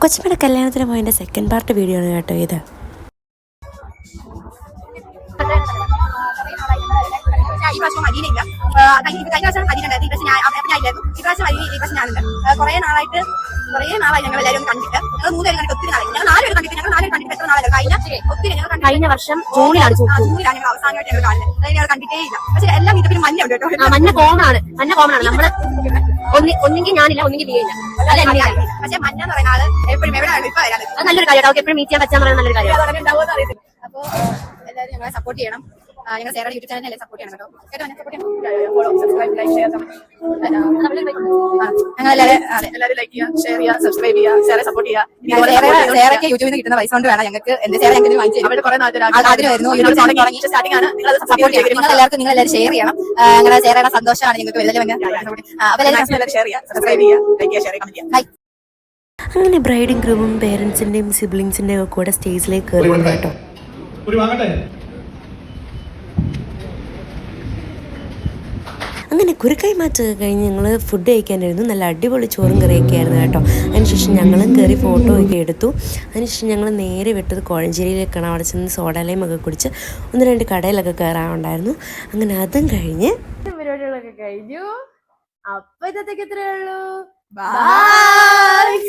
കൊച്ചുമ്മയുടെ കല്യാണത്തിന് പോയതിൻ്റെ second part video ആണ് കേട്ടോ ഇത്. ഈ പ്രാവശ്യം മദീനയില്ല, കഴിഞ്ഞ പ്രാവശ്യം മദീന ഉണ്ടായിരുന്നു. ഈ പ്രാവശ്യം ഞാനില്ലായിരുന്നു. ഈ പ്രാവശ്യം ഞാനുണ്ട്. കുറേ നാളായി ഞങ്ങൾ എല്ലാവരും കണ്ടിട്ട്. ഞങ്ങൾ 3 പേരും കണ്ടിട്ട് ഒത്തിരി നാളായി. ഞങ്ങൾ 4 പേരും കണ്ടിട്ട് എത്ര നാളായി കഴിഞ്ഞ വർഷം ജൂണിലാണ് ഞങ്ങൾ അവസാനമായിട്ട് ഞങ്ങൾ കാണുന്നത്. അതായത് ഞങ്ങൾ കണ്ടിട്ടേ ഇല്ല. പക്ഷെ എല്ലാ മീറ്റപ്പിലും മഞ്ഞ ഉണ്ട് കേട്ടോ. മഞ്ഞ കോമൺ ആണ്. നമ്മള് ഒന്നെങ്കിൽ ഞാനില്ല, ഒന്നെങ്കിൽ നീയില്ല. പക്ഷെ മഞ്ഞ എന്ന് പറയുന്ന ആള് എപ്പോഴും എവിടെയാണ് ഇപ്പൊ വരാൻ. അത് നല്ലൊരു കാര്യം. അവർക്ക് എപ്പോഴും മീറ്റ് ചെയ്യാൻ പറ്റാൻ പറയുന്ന നല്ലൊരു കാര്യം. ഉണ്ടാവുമെന്ന് അറിയത്തില്ല. അപ്പൊ എല്ലാവരും ഞങ്ങളെ സപ്പോർട്ട് ചെയ്യണം. ഞങ്ങൾ സേറയുടെ യൂട്യൂബ് ചാനലിനെ സപ്പോർട്ട് ചെയ്യണം കേട്ടോ. സപ്പോർട്ട് ചെയ്യണം. എല്ലാവരും ലൈക്ക് ചെയ്യുക, ഷെയർ ചെയ്യുക, സബ്സ്ക്രൈബ് ചെയ്യുക, സേറയെ സപ്പോർട്ട് ചെയ്യുക. സേറയ്ക്ക് യൂട്യൂബിൽ നിന്ന് കിട്ടുന്ന പൈസ കൊണ്ട് വേണം ഞങ്ങൾക്ക് എന്റെ സേറ ഞങ്ങൾക്ക് വാങ്ങിച്ചു. അവിടെ കുറെ ആഗ്രഹമായിരുന്നു സ്റ്റാർട്ടിംഗ് ആണ്. നിങ്ങൾ എല്ലാവരും ഷെയർ ചെയ്യണം. ഞങ്ങളുടെ സേറയുടെ സന്തോഷമാണ് ഞങ്ങൾക്ക് ഷെയർ ചെയ്യുക, സബ്സ്ക്രൈബ് ചെയ്യുക, ലൈക്ക് ചെയ്യുക, ഷെയർ ചെയ്യുക. അങ്ങനെ ബ്രൈഡും ഗ്രൂമും പേരൻസിൻ്റെയും സിബ്ലിങ്സിൻ്റെയും കൂടെ സ്റ്റേജിലേക്ക് കയറി കേട്ടോ. അങ്ങനെ കുരുക്കായി മാറ്റൊക്കെ കഴിഞ്ഞ് ഞങ്ങൾ ഫുഡ് കഴിക്കാനായിരുന്നു. നല്ല അടിപൊളി ചോറും കറിയൊക്കെ ആയിരുന്നു കേട്ടോ. അതിനുശേഷം ഞങ്ങളും കയറി ഫോട്ടോ ഒക്കെ എടുത്തു. അതിനുശേഷം ഞങ്ങൾ നേരെ വിട്ടത് കോഴഞ്ചേരിയിലേക്കാണ്. അവിടെ ചെന്ന് സോഡാലയും ഒക്കെ കുടിച്ച് 1-2 കടയിലൊക്കെ കയറാനുണ്ടായിരുന്നു. അങ്ങനെ അതും കഴിഞ്ഞ് പരിപാടികളൊക്കെ കഴിഞ്ഞു. അപ്പൊ ഇന്നത്തേക്ക് എത്രയേ ഉള്ളൂ. ബൈ.